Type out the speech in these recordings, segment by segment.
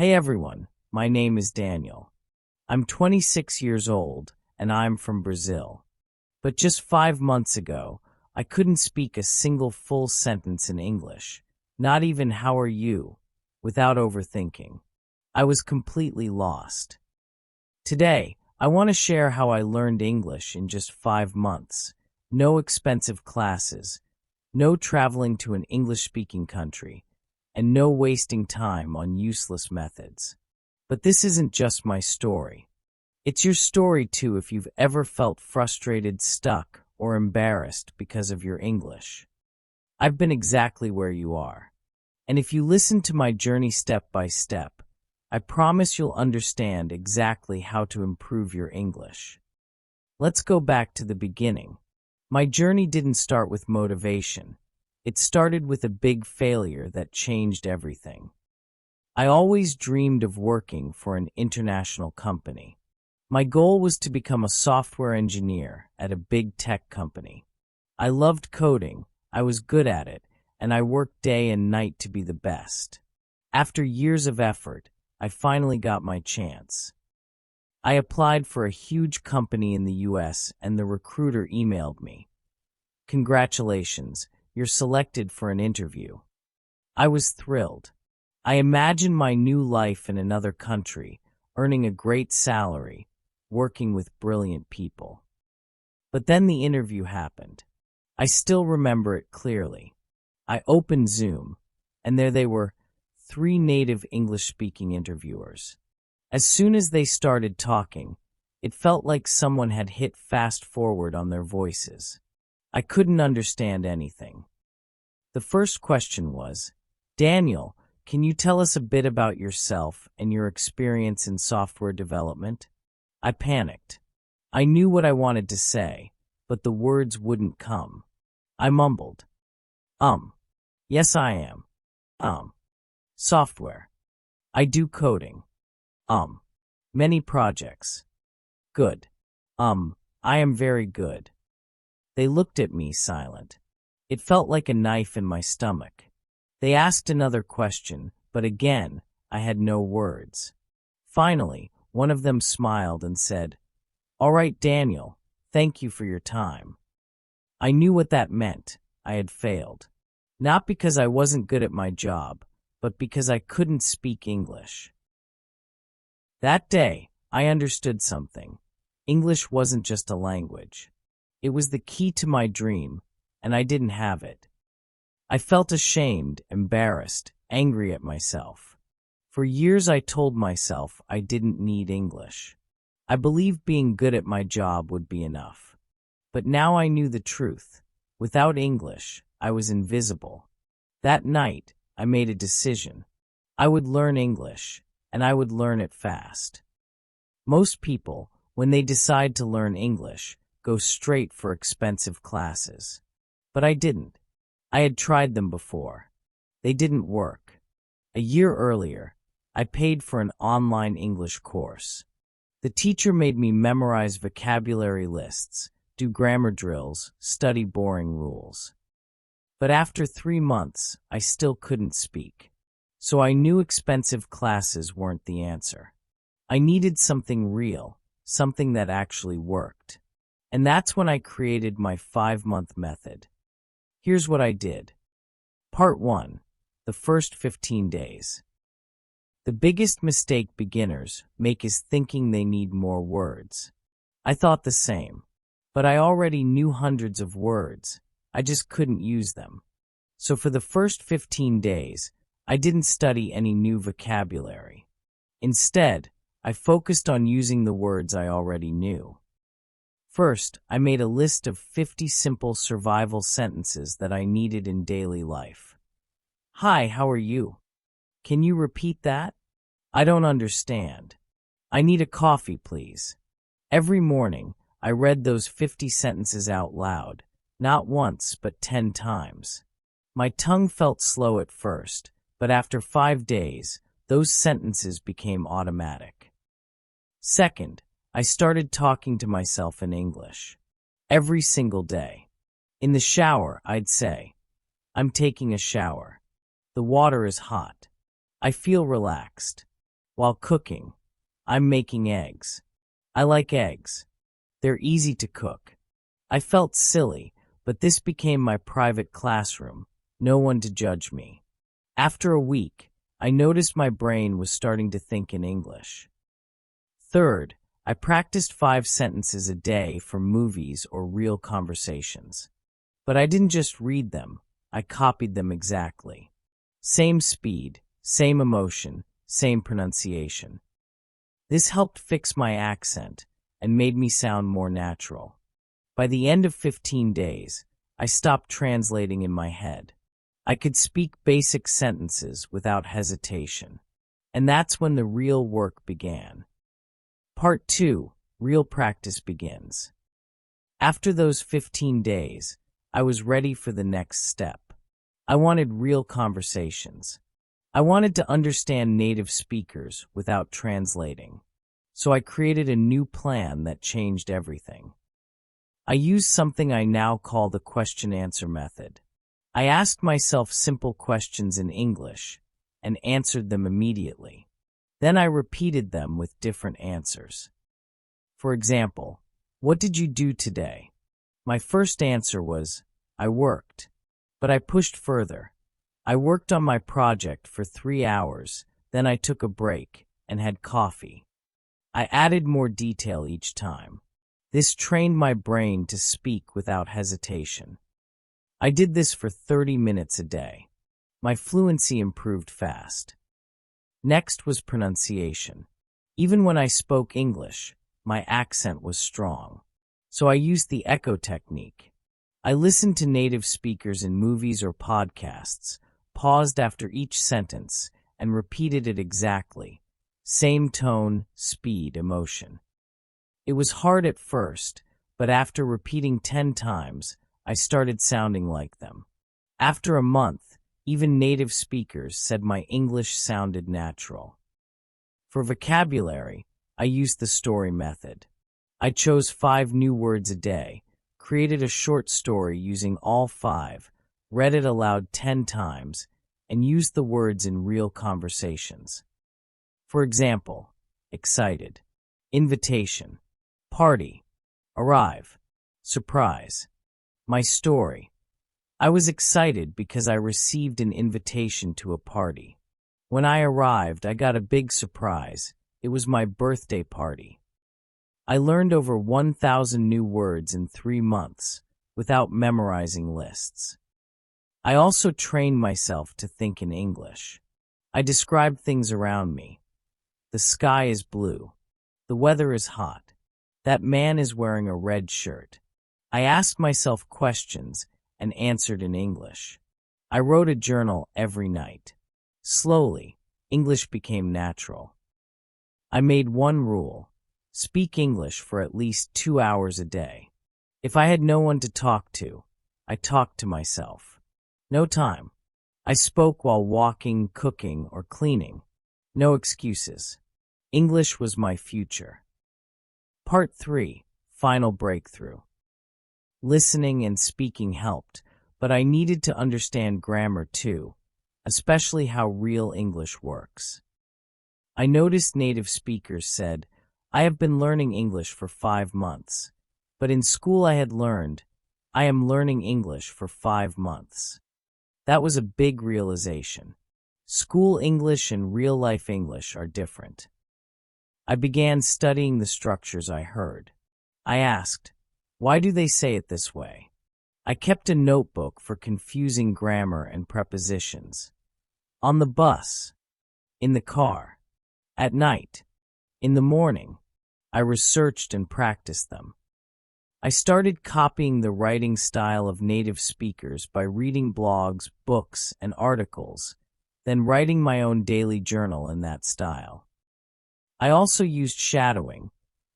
Hey everyone, my name is Daniel. I'm 26 years old and I'm from Brazil. But just 5 months ago, I couldn't speak a single full sentence in English, not even "how are you," without overthinking. I was completely lost. Today, I want to share how I learned English in just 5 months. No expensive classes, no traveling to an English-speaking country, and no wasting time on useless methods. But this isn't just my story. It's your story too if you've ever felt frustrated, stuck, or embarrassed because of your English. I've been exactly where you are. And if you listen to my journey step by step, I promise you'll understand exactly how to improve your English. Let's go back to the beginning. My journey didn't start with motivation. It started with a big failure that changed everything. I always dreamed of working for an international company. My goal was to become a software engineer at a big tech company. I loved coding, I was good at it, and I worked day and night to be the best. After years of effort, I finally got my chance. I applied for a huge company in the US and the recruiter emailed me. "Congratulations, you're selected for an interview." I was thrilled. I imagined my new life in another country, earning a great salary, working with brilliant people. But then the interview happened. I still remember it clearly. I opened Zoom, and there they were, 3 native English-speaking interviewers. As soon as they started talking, it felt like someone had hit fast forward on their voices. I couldn't understand anything. The first question was, "Daniel, can you tell us a bit about yourself and your experience in software development?" I panicked. I knew what I wanted to say, but the words wouldn't come. I mumbled, Yes I am. Software. I do coding. Many projects. Good. I am very good." They looked at me silent. It felt like a knife in my stomach. They asked another question, but again, I had no words. Finally, one of them smiled and said, "All right, Daniel, thank you for your time." I knew what that meant. I had failed. Not because I wasn't good at my job, but because I couldn't speak English. That day, I understood something. English wasn't just a language. It was the key to my dream, and I didn't have it. I felt ashamed, embarrassed, angry at myself. For years I told myself I didn't need English. I believed being good at my job would be enough. But now I knew the truth. Without English, I was invisible. That night, I made a decision. I would learn English, and I would learn it fast. Most people, when they decide to learn English, go straight for expensive classes. But I didn't. I had tried them before. They didn't work. A year earlier, I paid for an online English course. The teacher made me memorize vocabulary lists, do grammar drills, study boring rules. But after 3 months, I still couldn't speak. So I knew expensive classes weren't the answer. I needed something real, something that actually worked. And that's when I created my 5-month method. Here's what I did. Part 1. The first 15 days. The biggest mistake beginners make is thinking they need more words. I thought the same, but I already knew hundreds of words. I just couldn't use them. So for the first 15 days, I didn't study any new vocabulary. Instead, I focused on using the words I already knew. First, I made a list of 50 simple survival sentences that I needed in daily life. "Hi, how are you? Can you repeat that? I don't understand. I need a coffee, please." Every morning, I read those 50 sentences out loud, not once, but 10 times. My tongue felt slow at first, but after 5 days, those sentences became automatic. Second, I started talking to myself in English. Every single day. In the shower, I'd say, "I'm taking a shower. The water is hot. I feel relaxed." While cooking, I'm making eggs. I like eggs. They're easy to cook. I felt silly, but this became my private classroom, no one to judge me. After a week, I noticed my brain was starting to think in English. Third, I practiced 5 sentences a day for movies or real conversations. But I didn't just read them, I copied them exactly. Same speed, same emotion, same pronunciation. This helped fix my accent and made me sound more natural. By the end of 15 days, I stopped translating in my head. I could speak basic sentences without hesitation. And that's when the real work began. Part 2, real practice begins. After those 15 days, I was ready for the next step. I wanted real conversations. I wanted to understand native speakers without translating. So I created a new plan that changed everything. I used something I now call the question-answer method. I asked myself simple questions in English and answered them immediately. Then I repeated them with different answers. For example, what did you do today? My first answer was, I worked. But I pushed further. I worked on my project for 3 hours, then I took a break and had coffee. I added more detail each time. This trained my brain to speak without hesitation. I did this for 30 minutes a day. My fluency improved fast. Next was pronunciation. Even when I spoke English, my accent was strong. So I used the echo technique. I listened to native speakers in movies or podcasts, paused after each sentence, and repeated it exactly. Same tone, speed, emotion. It was hard at first, but after repeating 10 times, I started sounding like them. After a month, even native speakers said my English sounded natural. For vocabulary, I used the story method. I chose 5 new words a day, created a short story using all 5, read it aloud 10 times, and used the words in real conversations. For example, excited, invitation, party, arrive, surprise. My story. I was excited because I received an invitation to a party. When I arrived, I got a big surprise. It was my birthday party. I learned over 1,000 new words in 3 months without memorizing lists. I also trained myself to think in English. I described things around me. The sky is blue. The weather is hot. That man is wearing a red shirt. I asked myself questions and answered in English. I wrote a journal every night. Slowly, English became natural. I made one rule: speak English for at least 2 hours a day. If I had no one to talk to, I talked to myself. No time. I spoke while walking, cooking, or cleaning. No excuses. English was my future. Part 3, final breakthrough. Listening and speaking helped, but I needed to understand grammar too, especially how real English works. I noticed native speakers said, I have been learning English for 5 months, but in school I had learned, I am learning English for 5 months. That was a big realization. School English and real-life English are different. I began studying the structures I heard. I asked, why do they say it this way? I kept a notebook for confusing grammar and prepositions. On the bus, in the car, at night, in the morning, I researched and practiced them. I started copying the writing style of native speakers by reading blogs, books, and articles, then writing my own daily journal in that style. I also used shadowing,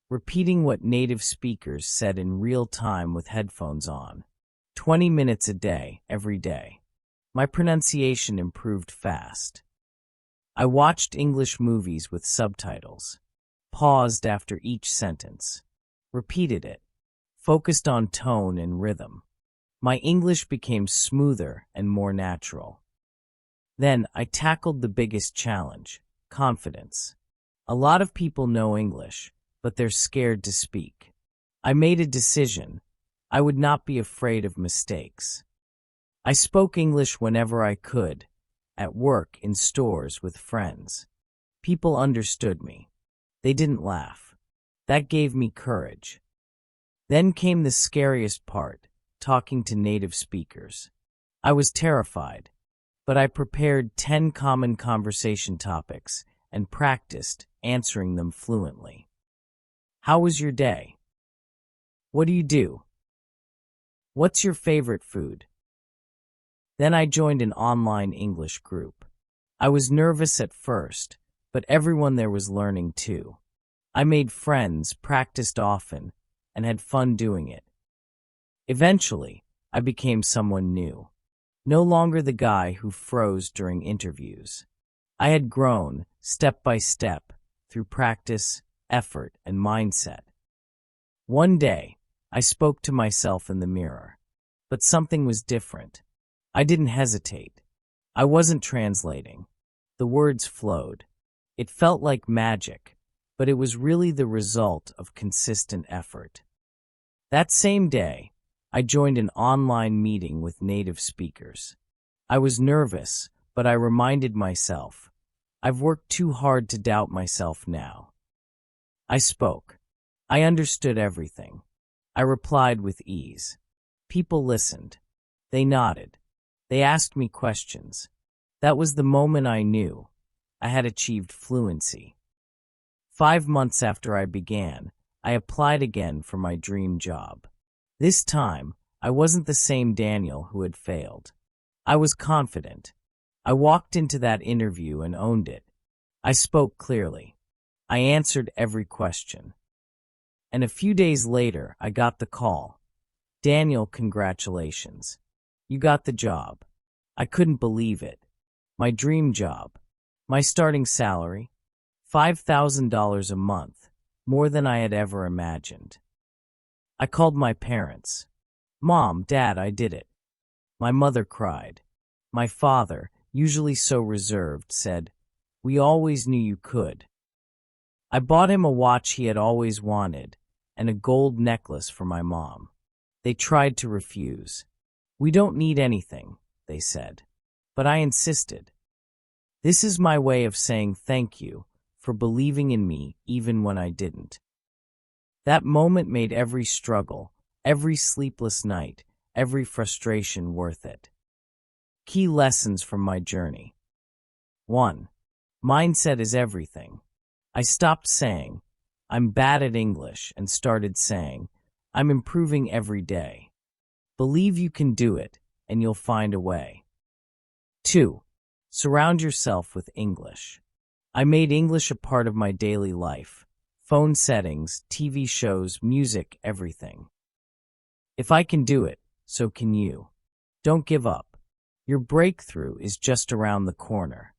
repeating what native speakers said in real time with headphones on. 20 minutes a day, every day. My pronunciation improved fast. I watched English movies with subtitles, paused after each sentence, repeated it, focused on tone and rhythm. My English became smoother and more natural. Then I tackled the biggest challenge: confidence. A lot of people know English, but they're scared to speak. I made a decision. I would not be afraid of mistakes. I spoke English whenever I could, at work, in stores, with friends. People understood me. They didn't laugh. That gave me courage. Then came the scariest part, talking to native speakers. I was terrified, but I prepared 10 common conversation topics and practiced answering them fluently. How was your day? What do you do? What's your favorite food? Then I joined an online English group. I was nervous at first, but everyone there was learning too. I made friends, practiced often, and had fun doing it. Eventually, I became someone new. No longer the guy who froze during interviews. I had grown, step by step, through practice, effort, and mindset. One day, I spoke to myself in the mirror. But something was different. I didn't hesitate. I wasn't translating. The words flowed. It felt like magic, but it was really the result of consistent effort. That same day, I joined an online meeting with native speakers. I was nervous, but I reminded myself, I've worked too hard to doubt myself now. I spoke. I understood everything. I replied with ease. People listened. They nodded. They asked me questions. That was the moment I knew I had achieved fluency. 5 months after I began, I applied again for my dream job. This time, I wasn't the same Daniel who had failed. I was confident. I walked into that interview and owned it. I spoke clearly. I answered every question. And a few days later, I got the call. Daniel, congratulations. You got the job. I couldn't believe it. My dream job. My starting salary, $5,000 a month, more than I had ever imagined. I called my parents. Mom, Dad, I did it. My mother cried. My father, usually so reserved, said, we always knew you could. I bought him a watch he had always wanted and a gold necklace for my mom. They tried to refuse. We don't need anything, they said. But I insisted. This is my way of saying thank you for believing in me even when I didn't. That moment made every struggle, every sleepless night, every frustration worth it. Key lessons from my journey. 1. Mindset is everything. I stopped saying, I'm bad at English, and started saying, I'm improving every day. Believe you can do it, and you'll find a way. 2. Surround yourself with English. I made English a part of my daily life. Phone settings, TV shows, music, everything. If I can do it, so can you. Don't give up. Your breakthrough is just around the corner.